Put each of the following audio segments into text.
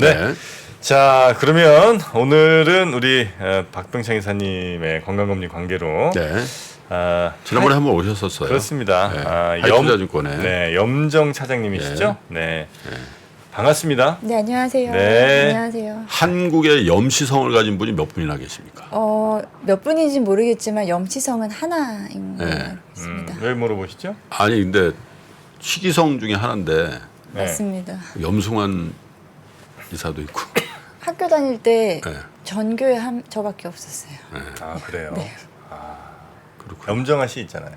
네. 자, 그러면 오늘은 우리 박병창 이사님의 건강검진 관계로 지난번에 한번 오셨었어요. 그렇습니다. 네. 하이투자증권에 네, 염정 차장님이시죠? 네. 반갑습니다. 네, 안녕하세요. 네. 안녕하세요. 한국의 염시성을 가진 분이 몇 분이나 계십니까? 몇 분인지 모르겠지만 염치성은 하나인 것 같습니다. 왜 물어보시죠? 아니 근데 식이성 중에 하나인데 맞습니다. 염승환 이사도 있고. 학교 다닐 때 네. 전교에 저밖에 없었어요. 아, 그래요? 네. 그렇군요. 염정아 씨 있잖아요.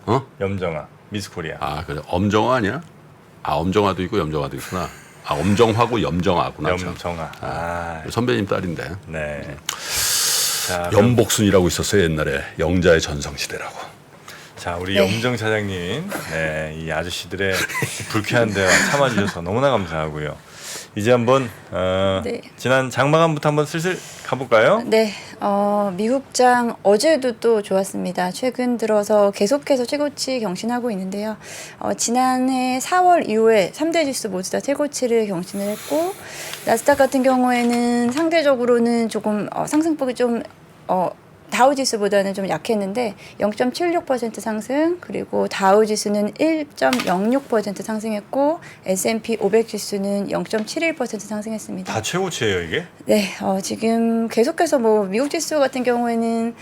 어? 염정아, 미스코리아. 아 그래. 엄정화 아니야? 아 엄정화도 있고 염정화도 있구나. 아 엄정화고 염정화구나. 염정아. 선배님 딸인데. 네. 자, 염복순이라고 있었어요 옛날에 영자의 전성시대라고. 자, 우리 네. 염정 차장님, 네, 이 아저씨들의 불쾌한 대화 참아주셔서 너무나 감사하고요. 이제 한번 네. 지난 장마감부터 한번 슬슬 가볼까요? 네, 미국장 어제도 또 좋았습니다. 최근 들어서 계속해서 최고치 경신하고 있는데요. 지난해 4월 이후에 3대 지수 모두 다 최고치를 경신을 했고, 나스닥 같은 경우에는 상대적으로는 조금 상승폭이 좀 다우지수보다는 좀 약했는데 0.76% 상승, 그리고 다우지수는 1.06% 상승했고 S&P 500 지수는 0.71% 상승했습니다. 다 최고치예요 이게? 네, 지금 계속해서 뭐 미국 지수 같은 경우에는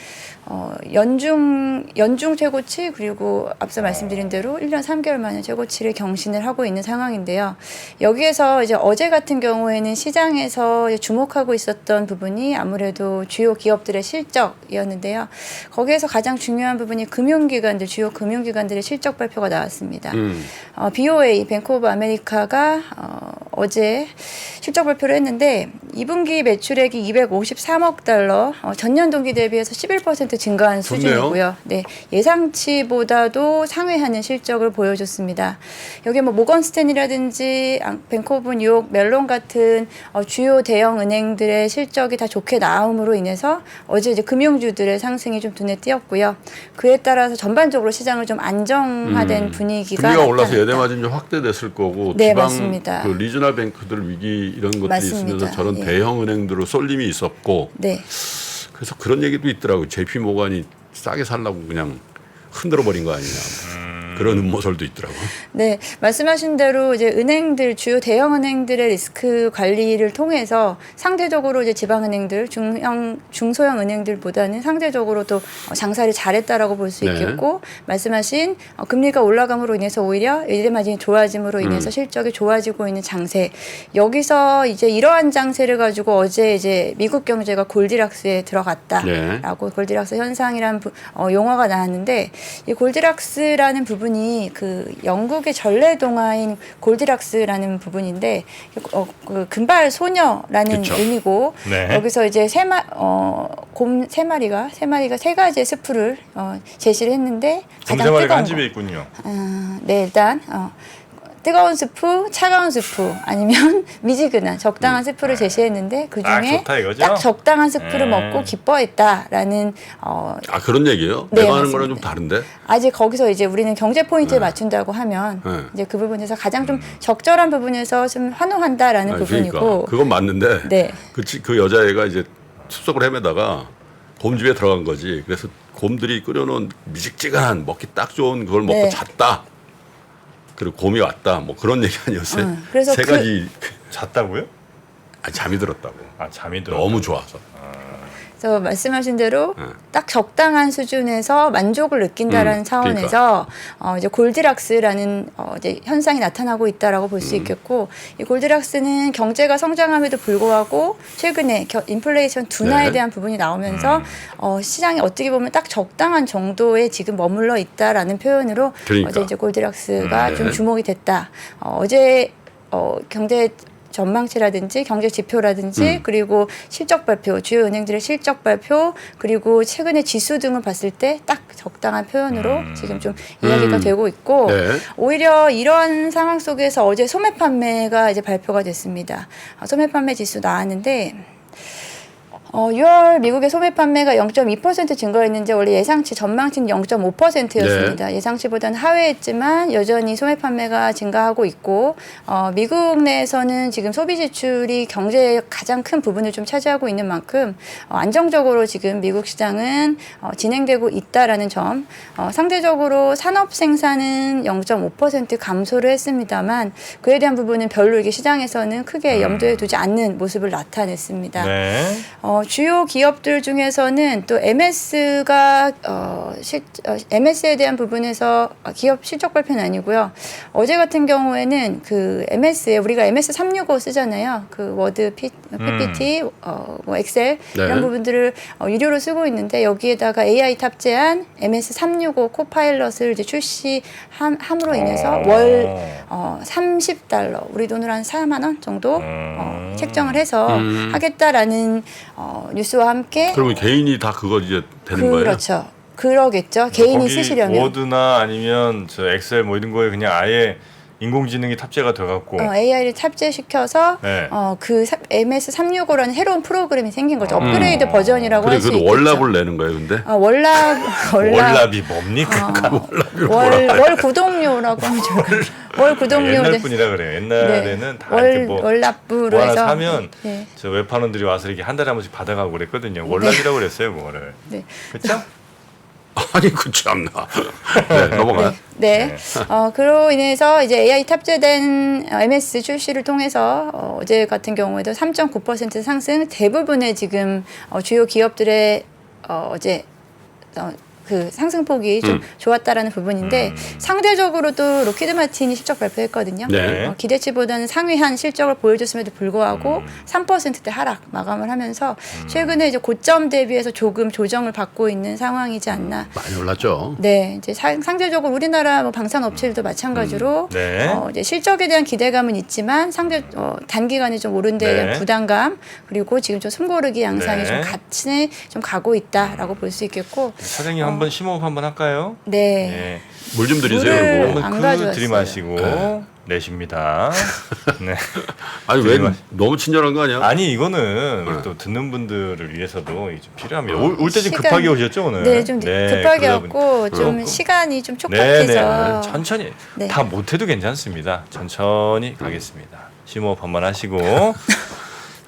연중 최고치, 그리고 앞서 말씀드린 대로 1년 3개월 만에 최고치를 경신을 하고 있는 상황인데요. 여기에서 이제 어제 같은 경우에는 시장에서 주목하고 있었던 부분이 아무래도 주요 기업들의 실적이었는데요. 거기에서 가장 중요한 부분이 주요 금융기관들의 실적 발표가 나왔습니다. BOA, 뱅크 오브 아메리카가 어제 실적 발표를 했는데 2분기 매출액이 253억 달러, 전년 동기 대비해서 11% 증가한 수준이고요. 네, 예상치보다도 상회하는 실적을 보여줬습니다. 여기 뭐 모건 스탠이라든지 뱅크 오브 뉴욕 멜론 같은 주요 대형 은행들의 실적이 다 좋게 나옴으로 인해서 어제 이제 금융주들의 상승이 좀 눈에 띄었고요. 그에 따라서 전반적으로 시장을 좀 안정화된 분위기가 금리가 올라서 나타났다. 예대 마진이 좀 확대됐을 거고 네, 지방 맞습니다. 그 리저널 뱅크들 위기 이런 것들이 맞습니다. 있으면서 저런 예. 대형 은행들로 쏠림이 있었고 네. 그래서 그런 얘기도 있더라고요. JP 모간이 싸게 살라고 그냥 흔들어 버린 거 아니냐. 그런 음모설도 있더라고요. 네, 말씀하신 대로 이제 은행들, 주요 대형 은행들의 리스크 관리를 통해서 상대적으로 이제 지방은행들, 중소형 은행들보다는 상대적으로 또 장사를 잘했다라고 볼 수 네. 있겠고, 말씀하신 금리가 올라감으로 인해서 오히려 예대 마진이 좋아짐으로 인해서 실적이 좋아지고 있는 장세. 여기서 이제 이러한 장세를 가지고 어제 이제 미국 경제가 골디락스에 들어갔다라고 네. 골디락스 현상이라는 용어가 나왔는데, 이 골디락스라는 부분이 그 영국의 전래 동화인 골디락스라는 부분인데 그 금발 소녀라는 그쵸. 의미고 네. 여기서 이제 곰 세 마리가 세 가지의 스프를 제시를 했는데 곰 가장 세 마리가 뜨거운 한 거. 집에 있군요. 네, 일단 뜨거운 스프, 차가운 스프, 아니면 미지근한 적당한 스프를 제시했는데 그 딱 중에 좋다 이거죠? 딱 적당한 스프를 먹고 기뻐했다라는 아 그런 얘기예요? 네, 내가 하는 거랑 좀 맞습니다. 다른데? 아직 거기서 이제 우리는 경제 포인트를 맞춘다고 하면 이제 그 부분에서 가장 좀 적절한 부분에서 좀 환호한다라는 부분이고. 그러니까 그건 맞는데 네. 그 여자애가 이제 숲속을 헤매다가 곰집에 들어간 거지. 그래서 곰들이 끓여놓은 미직지근한 먹기 딱 좋은 그걸 먹고 네. 잤다. 그리고 곰이 왔다. 뭐 그런 얘기 아니었어요? 그래서 세 가지 잤다고요? 잠이 들었다고. 아, 잠이 들어. 너무 좋아서. 그래서 말씀하신 대로 딱 적당한 수준에서 만족을 느낀다라는 차원에서 이제 골디락스라는 이제 현상이 나타나고 있다라고 볼 수 있겠고, 이 골디락스는 경제가 성장함에도 불구하고 최근에 인플레이션 둔화에 네. 대한 부분이 나오면서 시장이 어떻게 보면 딱 적당한 정도에 지금 머물러 있다라는 표현으로 그러니까. 어제 이제 골디락스가 좀 네. 주목이 됐다. 어제 경제 전망치라든지 경제 지표라든지 그리고 실적 발표, 주요 은행들의 실적 발표, 그리고 최근의 지수 등을 봤을 때 딱 적당한 표현으로 지금 좀 이야기가 되고 있고, 네. 오히려 이러한 상황 속에서 어제 소매 판매가 이제 발표가 됐습니다. 소매 판매 지수 나왔는데 6월 미국의 소매 판매가 0.2% 증가했는데 원래 예상치 전망치는 0.5%였습니다. 네. 예상치보다는 하회했지만 여전히 소매 판매가 증가하고 있고 미국 내에서는 지금 소비 지출이 경제의 가장 큰 부분을 좀 차지하고 있는 만큼 안정적으로 지금 미국 시장은 진행되고 있다라는 점. 상대적으로 산업 생산은 0.5% 감소를 했습니다만 그에 대한 부분은 별로 이게 시장에서는 크게 염두에 두지 않는 모습을 나타냈습니다. 네. 주요 기업들 중에서는 또 MS가 MS에 대한 부분에서 기업 실적 발표는 아니고요. 어제 같은 경우에는 그 MS에 우리가 MS 365 쓰잖아요. 그 워드, PPT, 뭐 엑셀 네. 이런 부분들을 유료로 쓰고 있는데 여기에다가 AI 탑재한 MS 365 코파일럿을 이제 출시함으로 인해서 월 $30 우리 돈으로 한 4만 원 정도 책정을 해서 하겠다라는 뉴스와 함께 그러면 개인이 다 그거 이제 되는 거예요? 그렇죠. 그러겠죠. 개인이 거기 쓰시려면 워드나 아니면 저 엑셀 뭐 이런 거에 그냥 아예 인공지능이 탑재가 돼갖고 AI를 탑재시켜서 네. 그 MS 365라는 새로운 프로그램이 생긴 거죠. 업그레이드 버전이라고 그래 할 수 그래도 있겠죠. 월납을 내는 거예요, 근데? 월납이 뭡니까? 월 구독료라고 하면 좋을까요? 월 구독료 옛날 뿐이라 그래요. 옛날에는 다 이렇게 뭐 월납부로 뭐 하나 해서 사면 네. 저 웹판원들이 와서 이렇게 한 달에 한 번씩 받아가고 그랬거든요. 월납이라고 그랬어요, 그거를. 네. 그렇죠? 아니 그 참나. 네, 넘어가요. 네. 그로 인해서 이제 AI 탑재된 MS 출시를 통해서 어제 같은 경우에도 3.9% 상승, 대부분의 지금 주요 기업들의 어제 그 상승폭이 좀 좋았다라는 부분인데 상대적으로도 로키드 마틴이 실적 발표했거든요. 네. 기대치보다는 상회한 실적을 보여줬음에도 불구하고 3%대 하락 마감을 하면서 최근에 이제 고점 대비해서 조금 조정을 받고 있는 상황이지 않나. 많이 올랐죠. 네, 이제 상대적으로 우리나라 뭐 방산 업체들도 마찬가지로 네. 이제 실적에 대한 기대감은 있지만 상대 단기간에 좀 오른 데에 대한 네. 부담감 그리고 지금 좀 숨고르기 양상이 네. 좀 같이 좀 가고 있다라고 볼 수 있겠고. 사장님 한번 심호흡 한번 할까요? 네. 물 좀 드리세요. 물을 그리고. 한번 안 크 가져왔어요. 들이마시고 내쉽니다. 네. 아니 왜 너무 친절한 거 아니야? 아니 이거는 우리 또 듣는 분들을 위해서도 이게 좀 필요합니다. 올 때 좀 시간- 급하게 오셨죠 오늘? 네, 좀 급하게 그러다 왔고 좀 그렇고. 시간이 좀 네네. 촉박해서 천천히 네. 다 못해도 괜찮습니다. 천천히 가겠습니다. 심호흡 한번 하시고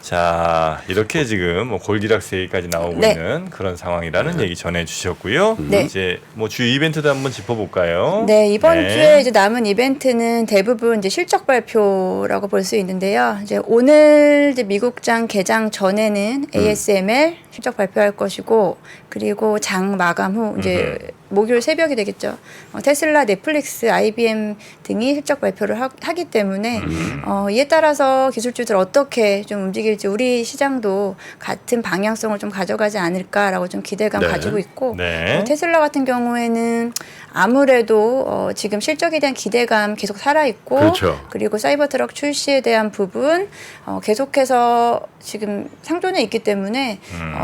자 이렇게 지금 뭐 골디락스 얘기까지 나오고 네. 있는 그런 상황이라는 얘기 전해주셨고요. 네. 이제 뭐 주요 이벤트도 한번 짚어볼까요? 네, 이번 네. 주에 이제 남은 이벤트는 대부분 이제 실적 발표라고 볼 수 있는데요. 이제 오늘 이제 미국장 개장 전에는 ASML 실적 발표할 것이고, 그리고 장 마감 후 이제 목요일 새벽이 되겠죠. 테슬라, 넷플릭스, IBM 등이 실적 발표를 하기 때문에 이에 따라서 기술주들 어떻게 좀 움직일지 우리 시장도 같은 방향성을 좀 가져가지 않을까라고 좀 기대감 네. 가지고 있고 네. 테슬라 같은 경우에는 아무래도 지금 실적에 대한 기대감 계속 살아있고 그렇죠. 그리고 사이버 트럭 출시에 대한 부분 계속해서 지금 상존해 있기 때문에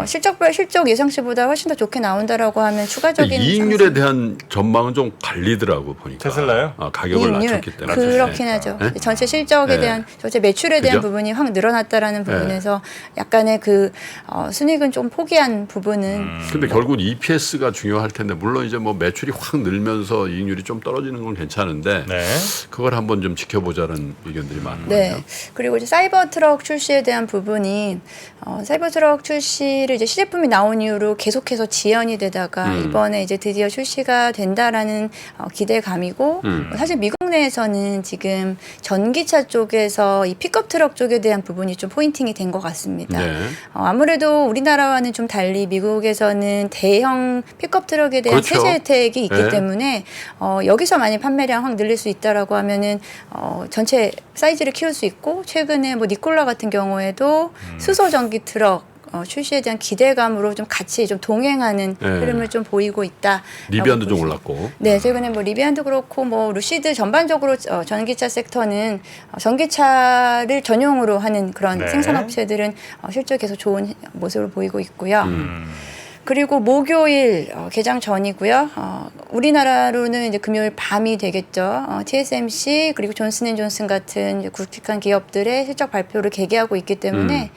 실적 예상치보다 훨씬 더 좋게 나온다라고 하면 추가적인 이익률에 대한 전망은 좀 갈리더라고 보니까. 테슬라요? 가격을 이익률 낮췄기 때문에. 그렇긴 네. 하죠. 네? 전체 실적에 네. 대한 전체 매출에 대한 그죠? 부분이 확 늘어났다라는 부분에서 약간의 그 순이익은 좀 포기한 부분은 근데 결국 EPS가 중요할 텐데 물론 이제 뭐 매출이 확 늘면서 이익률이 좀 떨어지는 건 괜찮은데 네. 그걸 한번 좀 지켜보자는 의견들이 많은 네. 거예요. 그리고 이제 사이버 트럭 출시에 대한 부분이 사이버 트럭 출시를 이제 시제품이 나온 이후로 계속해서 지연이 되다가 이번에 이제 드디어 출시가 된다라는 기대감이고 사실 미국 내에서는 지금 전기차 쪽에서 이 픽업 트럭 쪽에 대한 부분이 좀 포인팅이 된 것 같습니다. 네. 아무래도 우리나라와는 좀 달리 미국에서는 대형 픽업 트럭에 대한 그렇죠. 세제 혜택이 있기 네. 때문에 여기서 만약 판매량 확 늘릴 수 있다라고 하면은 전체 사이즈를 키울 수 있고 최근에 뭐 니콜라 같은 경우에도 수소 전기 트럭 출시에 대한 기대감으로 좀 같이 좀 동행하는 네. 흐름을 좀 보이고 있다. 리비안도 좀 올랐고. 네, 최근에 뭐 리비안도 그렇고 뭐 루시드 전반적으로 전기차 섹터는 전기차를 전용으로 하는 그런 네. 생산업체들은 실적이 계속 좋은 모습을 보이고 있고요. 그리고 목요일 개장 전이고요. 우리나라로는 이제 금요일 밤이 되겠죠. TSMC 그리고 존슨앤존슨 같은 이제 굵직한 기업들의 실적 발표를 계기하고 있기 때문에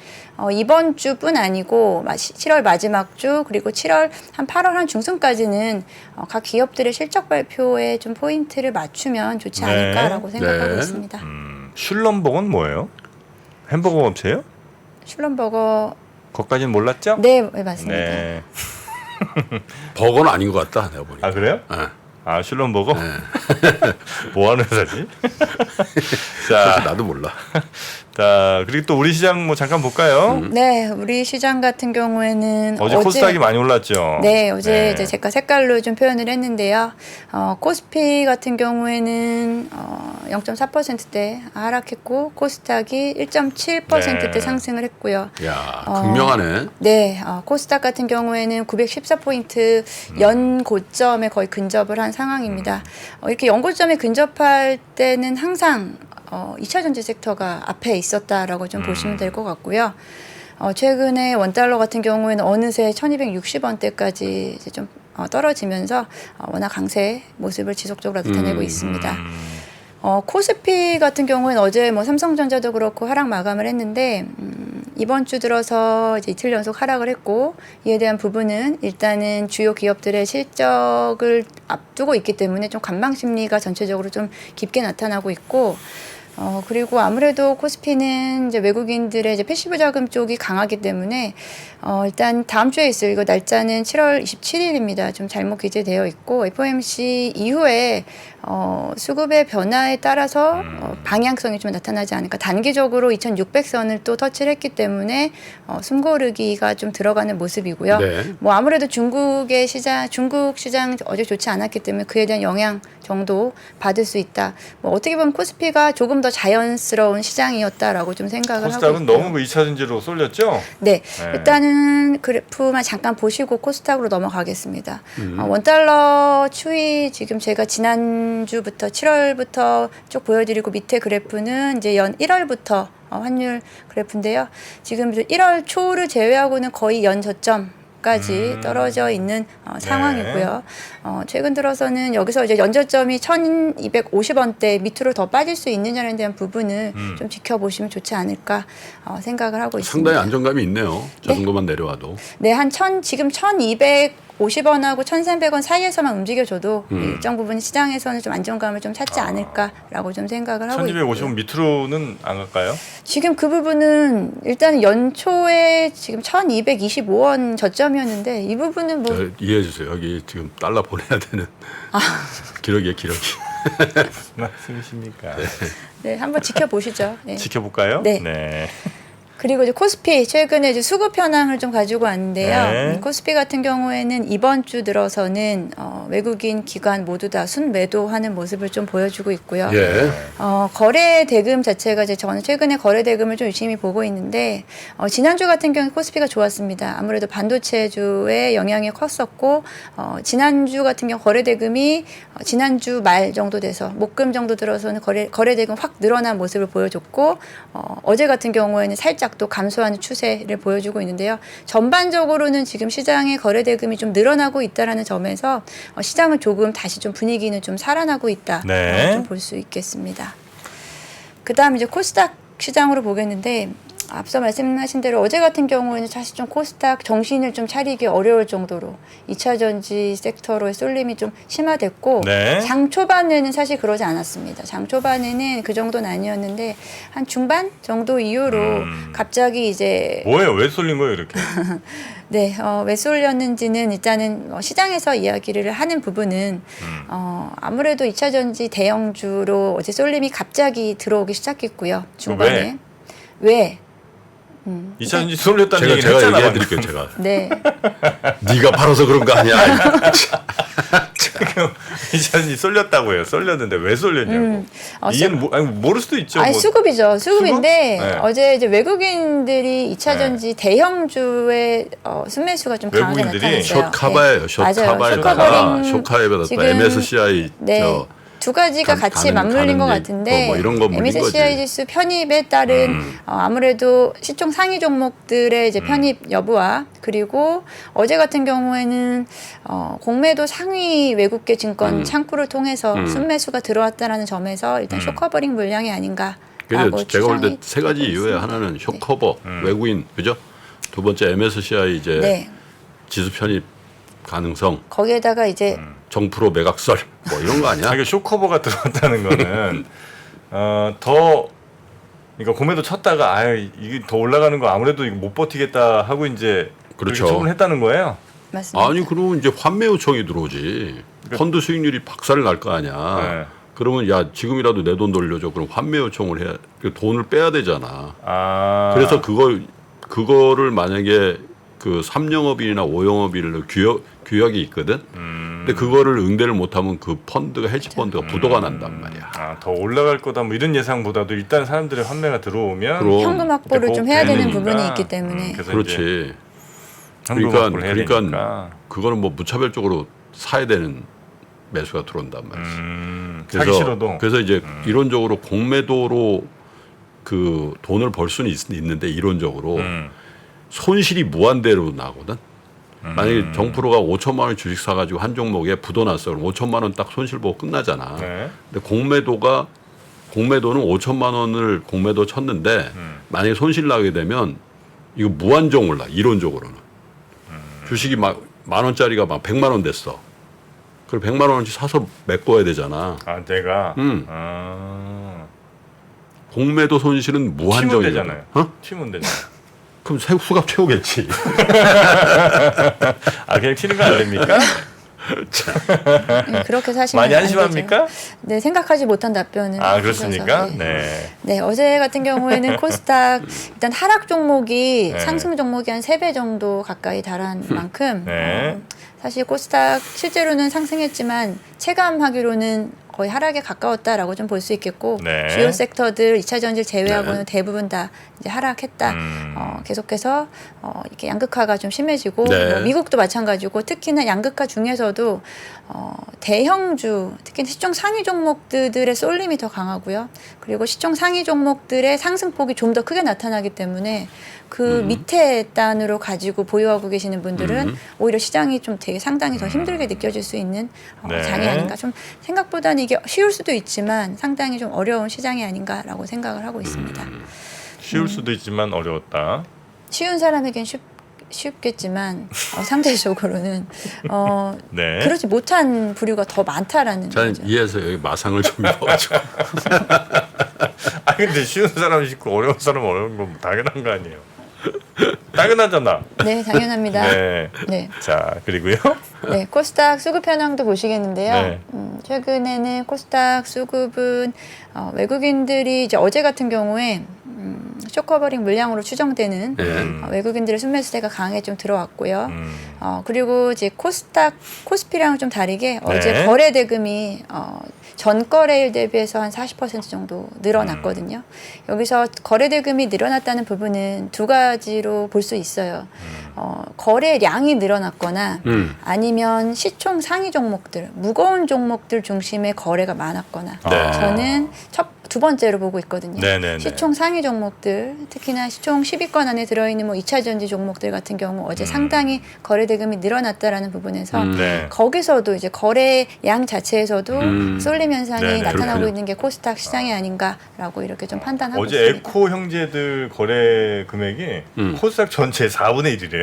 이번 주뿐 아니고 7월 마지막 주 그리고 7월 한 8월 한 중순까지는 각 기업들의 실적 발표에 좀 포인트를 맞추면 좋지 않을까라고 생각하고 있습니다. 슐럼버거는 뭐예요? 햄버거 업체예요? 슐럼버거 거기까지는 몰랐죠? 네, 맞습니다. 네. 버거는 아닌 것 같다 내가 보니까. 아 그래요? 네. 아 슐럼버거? 네. 뭐 하는 회사지? 사실 자, 나도 몰라. 자 그리고 또 우리 시장 뭐 잠깐 볼까요? 네, 우리 시장 같은 경우에는 어제 코스닥이 많이 올랐죠. 네, 어제 이제 제가 색깔로 좀 표현을 했는데요. 코스피 같은 경우에는 0.4%대 하락했고 코스닥이 1.7%대 네. 상승을 했고요. 야, 극명하네. 네, 코스닥 같은 경우에는 914포인트 연고점에 거의 근접을 한 상황입니다. 이렇게 연고점에 근접할 때는 항상 2차 전지 섹터가 앞에 있었다라고 좀 보시면 될 것 같고요. 최근에 원달러 같은 경우에는 어느새 1260원대까지 이제 좀 떨어지면서 워낙 강세 모습을 지속적으로 나타내고 있습니다. 코스피 같은 경우에는 어제 뭐 삼성전자도 그렇고 하락 마감을 했는데 이번 주 들어서 이제 이틀 연속 하락을 했고 이에 대한 부분은 일단은 주요 기업들의 실적을 앞두고 있기 때문에 좀 관망 심리가 전체적으로 좀 깊게 나타나고 있고 그리고 아무래도 코스피는 이제 외국인들의 이제 패시브 자금 쪽이 강하기 때문에 일단 다음 주에 있을 이거 날짜는 7월 27일입니다. 좀 잘못 기재되어 있고 FOMC 이후에 수급의 변화에 따라서 방향성이 좀 나타나지 않을까. 단기적으로 2,600선을 또 터치를 했기 때문에 숨고르기가 좀 들어가는 모습이고요. 네. 뭐 아무래도 중국 시장 어제 좋지 않았기 때문에 그에 대한 영향 정도 받을 수 있다. 뭐 어떻게 보면 코스피가 조금 더 자연스러운 시장이었다라고 좀 생각을 하고 코스닥은 있고요. 너무 그 2차 전지로 쏠렸죠? 네, 네. 일단은 그래프만 잠깐 보시고 코스닥으로 넘어가겠습니다. 원달러 추이 지금 제가 지난주부터 7월부터 쭉 보여드리고 밑에 그래프는 이제 연 1월부터 환율 그래프인데요. 지금 1월 초를 제외하고는 거의 연 저점까지 떨어져 있는 상황이고요. 최근 들어서는 여기서 이제 연저점이 1,250원대 밑으로 더 빠질 수 있느냐에 대한 부분을 좀 지켜보시면 좋지 않을까 생각을 하고 있습니다. 상당히 안정감이 있네요. 저 정도만 내려와도. 네, 지금 1,250원하고 1,300원 사이에서만 움직여줘도 일정 부분 시장에서는 좀 안정감을 좀 찾지 않을까라고 좀 생각을 하고 있고요. 1250원 밑으로는 안 갈까요? 지금 그 부분은 일단 연초에 지금 1,225원 저점이었는데 이 부분은 뭐 이해해 주세요. 여기 지금 달러 보내야 되는 기러기에 기러기. 말씀이십니까? 네, 한번 지켜보시죠. 네. 지켜볼까요? 네. 그리고 이제 코스피 최근에 이제 수급 현황을 좀 가지고 왔는데요. 네. 코스피 같은 경우에는 이번 주 들어서는 외국인 기관 모두 다 순매도하는 모습을 좀 보여주고 있고요. 예. 거래 대금 자체가 이제 저는 최근에 거래 대금을 좀 유심히 보고 있는데 지난주 같은 경우 코스피가 좋았습니다. 아무래도 반도체주의 영향이 컸었고 지난주 같은 경우 거래 대금이 지난주 말 정도 돼서 목금 정도 들어서는 거래 대금 확 늘어난 모습을 보여줬고 어제 같은 경우에는 살짝 또 감소하는 추세를 보여주고 있는데요. 전반적으로는 지금 시장의 거래 대금이 좀 늘어나고 있다라는 점에서 시장은 조금 다시 좀 분위기는 좀 살아나고 있다. 네. 좀 볼 수 있겠습니다. 그다음 이제 코스닥 시장으로 보겠는데 앞서 말씀하신 대로 어제 같은 경우에는 사실 좀 코스닥 정신을 좀 차리기 어려울 정도로 2차 전지 섹터로의 쏠림이 좀 심화됐고 네. 장 초반에는 사실 그러지 않았습니다. 장 초반에는 그 정도는 아니었는데 한 중반 정도 이후로 갑자기 이제 뭐예요? 왜 쏠린 거예요 이렇게? 네, 왜 쏠렸는지는 일단은 시장에서 이야기를 하는 부분은 아무래도 2차 전지 대형주로 어제 쏠림이 갑자기 들어오기 시작했고요. 중반에. 왜? 2차 전지 쏠렸다는 얘기를 제가 했잖아. 얘기해 드릴게요. 제가. 네. 네가 팔아서 그런 거 아니야. 2차 전지 쏠렸다고요. 쏠렸는데 왜 쏠렸냐고. 이해는 모를 수도 있죠. 아니, 뭐. 수급이죠. 수급인데 수급? 네. 어제 이제 외국인들이 2차 전지 대형주의 순매수가 좀 강하게 외국인들이 나타났어요. 숏 카바예요. 숏 맞아요. 카바에다가 숏 숏카바에다가 지금 MSCI 네. 두 가지가 같이 맞물린 것 같은데 뭐 이런 거 물린 MSCI 거지. 지수 편입에 따른 아무래도 시총 상위 종목들의 이제 편입 여부와 그리고 어제 같은 경우에는 공매도 상위 외국계 증권 창구를 통해서 순매수가 들어왔다라는 점에서 일단 쇼커버링 물량이 아닌가. 근데 제가 볼 때 세 가지 이유에 하나는 쇼커버 외국인 그죠? 두 번째 MSCI 이제 네. 지수 편입 가능성, 거기에다가 이제 정프로 매각설 뭐 이런 거 아니야? 자기 쇼커버가 들어왔다는 거는 더 그러니까 공매도 쳤다가 아유 이게 더 올라가는 거 아무래도 이거 못 버티겠다 하고 이제 그렇죠. 그렇게 처분했다는 거예요. 맞습니다. 아니 그러면 이제 환매 요청이 들어오지. 펀드 수익률이 박살이 날 거 아니야. 네. 그러면 야 지금이라도 내 돈 돌려줘. 그럼 환매 요청을 해야 그 돈을 빼야 되잖아. 아 그래서 그거를 만약에 그 3영업일이나 5영업일로 규약이 있거든. 근데 그거를 응대를 못하면 그 펀드가 헤지 펀드가 부도가 난단 말이야. 더 올라갈 거다 뭐 이런 예상보다도 일단 사람들의 환매가 들어오면 그럼. 현금 확보를 좀 해야 되는 되니까. 부분이 있기 때문에 그래서 이제 그렇지. 현금 확보를 해야 되니까. 그러니까 그거는 뭐 무차별적으로 사야 되는 매수가 들어온단 말이지. 사기 싫어도 그래서 이제 이론적으로 공매도로 그 돈을 벌 수는 있는데 이론적으로 손실이 무한대로 나거든. 만약에 정프로가 5천만 원 주식 사가지고 한 종목에 부도 났어. 그럼 5천만 원 딱 손실 보고 끝나잖아. 네. 근데 공매도는 5천만 원을 공매도 쳤는데 만약에 손실 나게 되면 이거 무한정 올라. 이론적으로는. 주식이 막 10,000원짜리가 막 100만 원 됐어. 그럼 100만 원어치 사서 메꿔야 되잖아. 아 내가 공매도 손실은 튀면 무한정이잖아. 되잖아요. 어? 튀면 되잖아요. 그럼 수갑 채우겠지. 아 그냥 튀는 거 안 됩니까? 그렇게 사시면 많이 안 한심합니까? 되죠. 네, 생각하지 못한 답변을. 아 그렇습니까? 주셔서, 네. 네, 어제 같은 경우에는 코스닥 일단 하락 종목이 네. 상승 종목이 한 3배 정도 가까이 달한 만큼 네. 사실 코스닥 실제로는 상승했지만 체감하기로는 거의 하락에 가까웠다라고 좀 볼 수 있겠고 네. 주요 섹터들 2차 전지 제외하고는 대부분 다 이제 하락했다. 계속해서 이렇게 양극화가 좀 심해지고 네. 뭐 미국도 마찬가지고 특히나 양극화 중에서도 대형주 특히 시총 상위 종목들의 쏠림이 더 강하고요. 그리고 시총 상위 종목들의 상승폭이 좀 더 크게 나타나기 때문에 그 밑에 단으로 가지고 보유하고 계시는 분들은 오히려 시장이 좀 되게 상당히 더 힘들게 느껴질 수 있는 네. 장이 아닌가. 좀 생각보다는 이게 쉬울 수도 있지만 상당히 좀 어려운 시장이 아닌가라고 생각을 하고 있습니다. 쉬울 수도 있지만 어려웠다. 쉬운 사람에겐 쉽겠지만 상대적으로는 네. 그렇지 못한 부류가 더 많다라는 저는 거죠. 이해해서 여기 마상을 좀 입어가지고. 아 근데 쉬운 사람 쉽고 어려운 사람 어려운 건 당연한 거 아니에요? 당연하잖아. 네, 당연합니다. 네. 네. 자 그리고요. 네, 코스닥 수급 현황도 보시겠는데요. 네. 최근에는 코스닥 수급은 외국인들이 이제 어제 같은 경우에 쇼커버링 물량으로 추정되는 외국인들의 순매수세가 강하게 좀 들어왔고요. 그리고 이제 코스피랑은 좀 다르게 어제 거래 대금이 전 거래일 대비해서 한 40% 정도 늘어났거든요. 여기서 거래 대금이 늘어났다는 부분은 두 가지로 볼 수 있어요. 거래량이 늘어났거나 아니면 시총 상위 종목들, 무거운 종목들 중심의 거래가 많았거나 네. 저는 두 번째로 보고 있거든요. 네네네. 시총 상위 종목들, 특히나 시총 10위권 안에 들어있는 뭐 2차 전지 종목들 같은 경우 어제 상당히 거래 대금이 늘어났다라는 부분에서 네. 거기서도 이제 거래량 자체에서도 쏠림 현상이 네네. 나타나고 그렇군요. 있는 게 코스닥 시장이 아닌가라고 이렇게 좀 판단하고 어제 있습니다. 에코 형제들 거래 금액이 코스닥 전체 4분의 1이래요.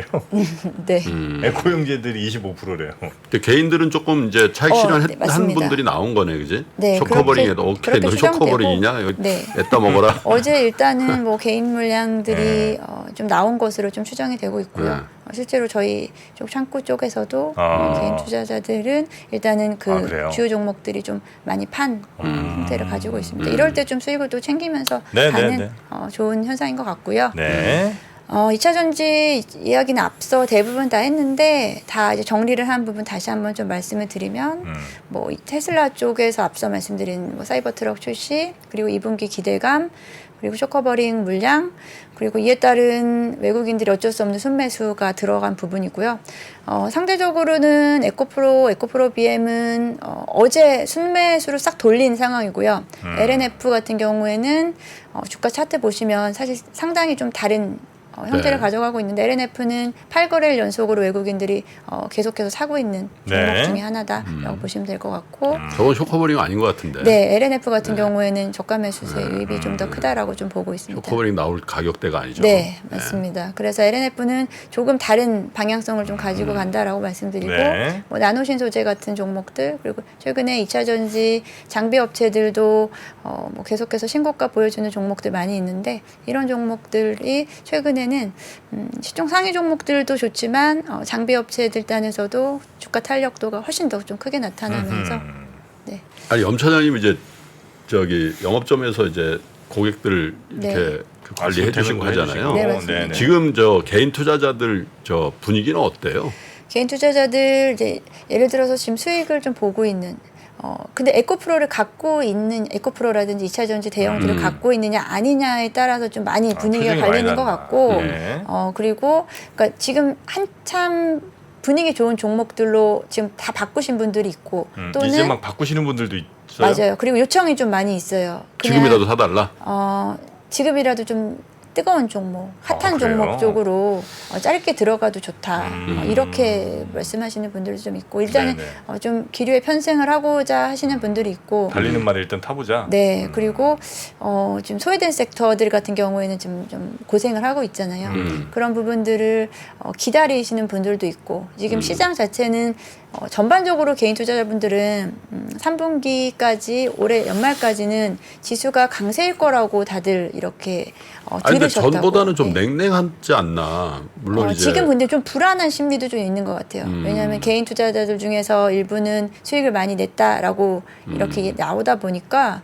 네. 에코 형제들이 25%래요. 근데 개인들은 조금 이제 차익 실현 네, 맞습니다. 분들이 나온 거네, 그지? 네, 쇼커버링에도 그렇게- 오케이, 너 그렇게 추정되고, 쇼커버링이냐? 이거 네. 냈다 먹어라. 어제 일단은 뭐 개인 물량들이 좀 나온 것으로 좀 추정이 되고 있고요. 네. 실제로 저희 쪽 창구 쪽에서도 아. 개인 투자자들은 일단은 그 그래요? 주요 종목들이 좀 많이 판 형태를 가지고 있습니다. 이럴 때 좀 수익을 또 챙기면서 네, 가는 네, 네. 좋은 현상인 것 같고요. 네. 2차 전지 이야기는 앞서 대부분 다 했는데 다 이제 정리를 한 부분 다시 한번 좀 말씀을 드리면 뭐 테슬라 쪽에서 앞서 말씀드린 뭐 사이버 트럭 출시 그리고 2분기 기대감 그리고 쇼커버링 물량 그리고 이에 따른 외국인들이 어쩔 수 없는 순매수가 들어간 부분이고요. 상대적으로는 에코프로 BM은 어제 순매수를 싹 돌린 상황이고요. LNF 같은 경우에는 주가 차트 보시면 사실 상당히 좀 다른 형태를 네. 가져가고 있는데 LNF는 8거래일 연속으로 외국인들이 계속해서 사고 있는 종목 네. 중에 하나다라고 보시면 될 것 같고 저건 쇼커버링 아닌 것 같은데. 네, LNF 같은 경우에는 저가 매수세 유입이 좀 더 크다라고 좀 보고 있습니다. 쇼커버링 나올 가격대가 아니죠. 네, 맞습니다. 그래서 LNF는 조금 다른 방향성을 좀 가지고 간다라고 말씀드리고 네. 뭐 나노신 소재 같은 종목들 그리고 최근에 2차 전지 장비 업체들도 뭐 계속해서 신고가 보여주는 종목들 많이 있는데 이런 종목들이 최근에는 시총 상위 종목들도 좋지만 장비 업체들 단에서도 주가 탄력도가 훨씬 더 좀 크게 나타나면서 네. 아니 염 차장님 이제 저기 영업점에서 이제 고객들 네. 이렇게 그 관리해 주시고 하잖아요. 네, 맞습니다. 네네. 지금 저 개인 투자자들 저 분위기는 어때요? 개인 투자자들 이제 예를 들어서 지금 수익을 좀 보고 있는 근데 에코프로를 갖고 있는 에코프로라든지 2차 전지 대형주를 갖고 있느냐 아니냐에 따라서 좀 많이 분위기가 표정이 갈리는 많이 것 다르다. 같고 네. 그리고 그러니까 지금 한참 분위기 좋은 종목들로 지금 다 바꾸신 분들이 있고 또는 이제 막 바꾸시는 분들도 있어요. 맞아요. 그리고 요청이 좀 많이 있어요. 그냥, 지금이라도 사달라. 지금이라도 좀 뜨거운 종목, 핫한 그래요? 종목 쪽으로 짧게 들어가도 좋다. 이렇게 말씀하시는 분들도 좀 있고 일단은 네네. 좀 기류에 편승을 하고자 하시는 분들이 있고 달리는 말에 일단 타보자. 네 그리고 지금 소외된 섹터들 같은 경우에는 좀 고생을 하고 있잖아요. 그런 부분들을 기다리시는 분들도 있고 지금 시장 자체는 전반적으로 개인 투자자분들은 3분기까지 올해 연말까지는 지수가 강세일 거라고 다들 이렇게 아니 근데 들으셨다고. 전보다는 좀 네. 냉랭하지 않나. 물론 이제 지금 근데 좀 불안한 심리도 좀 있는 것 같아요. 왜냐하면 개인 투자자들 중에서 일부는 수익을 많이 냈다라고 이렇게 나오다 보니까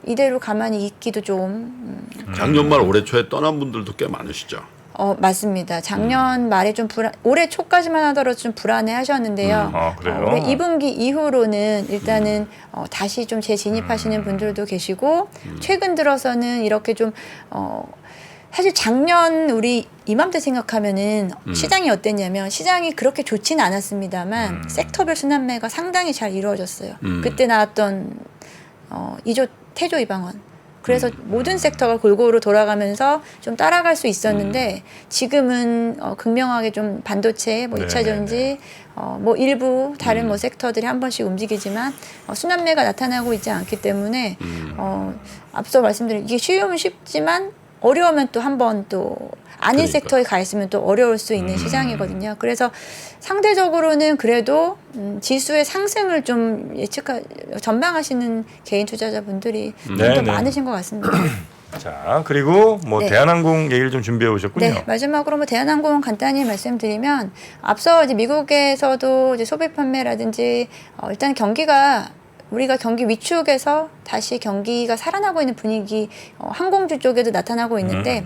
이대로 가만히 있기도 좀 작년 말 올해 초에 떠난 분들도 꽤 많으시죠. 맞습니다. 작년 말에 좀 올해 초까지만 하더라도 좀 불안해 하셨는데요. 그래요? 올해 2분기 이후로는 일단은 다시 좀 재진입하시는 분들도 계시고 최근 들어서는 이렇게 좀 사실 작년 우리 이맘때 생각하면은 시장이 어땠냐면 시장이 그렇게 좋지는 않았습니다만 섹터별 순환매가 상당히 잘 이루어졌어요. 그때 나왔던 태조 이방원 그래서 모든 섹터가 골고루 돌아가면서 좀 따라갈 수 있었는데 지금은 극명하게 좀 반도체, 뭐 2차 전지, 뭐 일부 다른 뭐 섹터들이 한 번씩 움직이지만 순환매가 나타나고 있지 않기 때문에 앞서 말씀드린 이게 쉬우면 쉽지만 어려우면 또 한 번 또 아닌 그러니까. 섹터에 가 있으면 또 어려울 수 있는 시장이거든요. 그래서 상대적으로는 그래도 지수의 상승을 좀 전망하시는 개인 투자자분들이 좀 더 네네. 많으신 것 같습니다. 자 그리고 뭐 네. 대한항공 얘기를 좀 준비해 오셨군요. 네, 마지막으로 뭐 대한항공 간단히 말씀드리면 앞서 이제 미국에서도 이제 소비 판매라든지 일단 경기가 우리가 경기 위축에서 다시 경기가 살아나고 있는 분위기 항공주 쪽에도 나타나고 있는데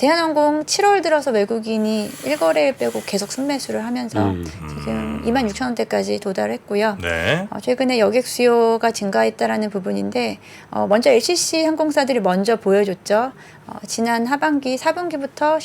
대한항공 7월 들어서 외국인이 1거래일 빼고 계속 순매수를 하면서 지금 26,000원대까지 도달했고요. 네. 최근에 여객 수요가 증가했다라는 부분인데 먼저 LCC 항공사들이 먼저 보여줬죠. 지난 하반기 4분기부터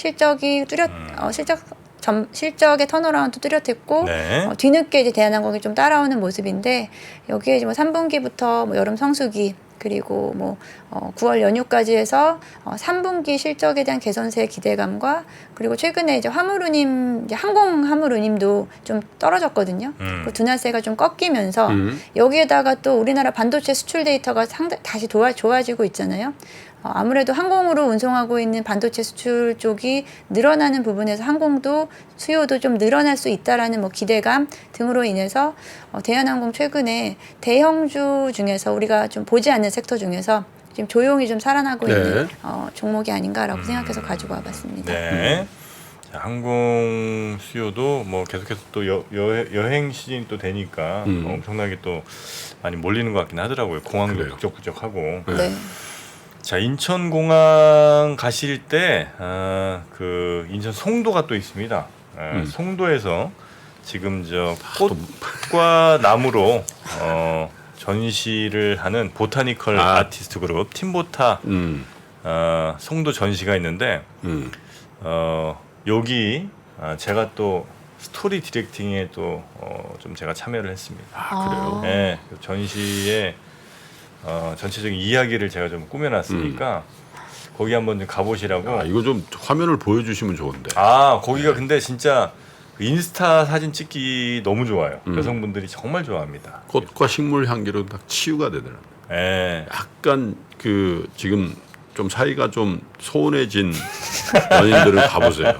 실적의 턴어라운드 뚜렷했고 네. 뒤늦게 이제 대한항공이 좀 따라오는 모습인데 여기에 이제 뭐 3분기부터 뭐 여름 성수기 그리고 뭐 9월 연휴까지 해서 3분기 실적에 대한 개선세의 기대감과 그리고 최근에 이제 항공 화물운임도 좀 떨어졌거든요. 그 둔화세가 좀 꺾이면서 여기에다가 또 우리나라 반도체 수출 데이터가 다시 좋아지고 있잖아요. 아무래도 항공으로 운송하고 있는 반도체 수출 쪽이 늘어나는 부분에서 항공도 수요도 좀 늘어날 수 있다라는 뭐 기대감 등으로 인해서 대한항공 최근에 대형주 중에서 우리가 좀 보지 않는 섹터 중에서 지금 조용히 좀 살아나고 있는 종목이 아닌가라고 생각해서 가지고 와봤습니다. 네. 자, 항공 수요도 뭐 계속해서 또 여행 시즌이 또 되니까 엄청나게 또 많이 몰리는 것 같긴 하더라고요. 공항도 그래요. 북적북적하고. 네. 자, 인천공항 가실 때 그 인천 송도가 또 있습니다. 송도에서 지금 저 꽃과 나무로 전시를 하는 보타니컬 아티스트 그룹 팀보타 송도 전시가 있는데 여기 제가 또 스토리 디렉팅에 또 좀 제가 참여를 했습니다. 그래요? 네, 그 전시에 전체적인 이야기를 제가 좀 꾸며놨으니까 거기 한번 좀 가보시라고. 이거 좀 화면을 보여주시면 좋은데. 거기가 근데 진짜 그 인스타 사진 찍기 너무 좋아요. 여성분들이 정말 좋아합니다. 꽃과 식물 향기로 딱 치유가 되더라고요. 네. 약간 그 지금 좀 사이가 좀 소원해진 연인들은 가보세요.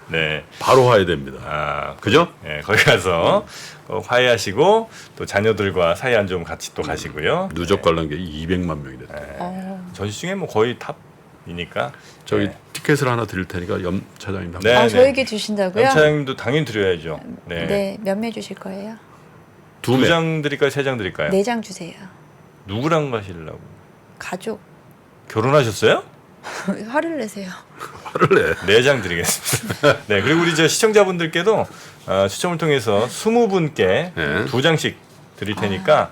네. 바로 화해됩니다. 그죠? 네, 거기 가서 화해하시고 또 자녀들과 사이 안 좋으면 같이 또 가시고요. 누적 관람객이 200만 명이 됐대요. 전시 중에 뭐 거의 탑이니까. 저기 네. 티켓을 하나 드릴 테니까 염 차장님 한번. 네. 저에게 주신다고요? 연차장님도 당연히 드려야죠. 네. 네, 몇 매 주실 거예요? 두 매. 2장 드릴까요? 3장 드릴까요? 4장 주세요. 누구랑 가시려고? 가족. 결혼하셨어요? 화를 내세요. 화를 내. 4장 드리겠습니다. 네, 그리고 우리 저 시청자분들께도 추첨을 통해서 20분께 네. 2장씩 드릴 테니까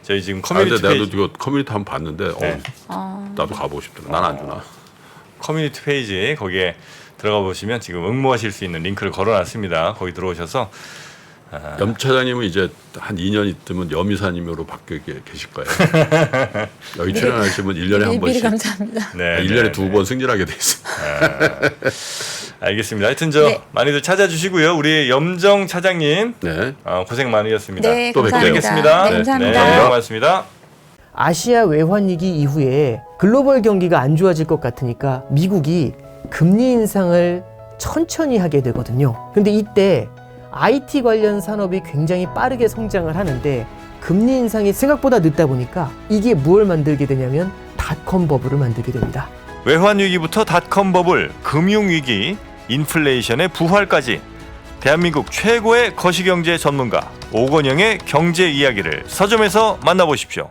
저희 지금 근데 커뮤니티 내가 페이지, 이거 커뮤니티 한번 봤는데 네. 나도 가보고 싶더라. 난 안 주나. 커뮤니티 페이지 거기에 들어가 보시면 지금 응모하실 수 있는 링크를 걸어놨습니다. 거기 들어오셔서 염 차장님은 이제 한 2년 있으면 염이사님으로 바뀌어 계실 거예요. 여기 출연하시면 1년에 한 미리 번씩. 감사합니다. 네, 1년에 2번 승진하게 돼 있습니다. 알겠습니다. 하여튼 저 네. 많이들 찾아주시고요. 우리 염정 차장님 네. 고생 많으셨습니다. 네, 또 감사합니다. 뵙겠습니다. 네, 감사합니다. 네, 고맙습니다. 아시아 외환위기 이후에 글로벌 경기가 안 좋아질 것 같으니까 미국이 금리 인상을 천천히 하게 되거든요. 근데 이때 IT 관련 산업이 굉장히 빠르게 성장을 하는데 금리 인상이 생각보다 늦다 보니까 이게 무엇을 만들게 되냐면 닷컴 버블을 만들게 됩니다. 외환위기부터 닷컴 버블, 금융위기, 인플레이션의 부활까지 대한민국 최고의 거시경제 전문가 오건영의 경제 이야기를 서점에서 만나보십시오.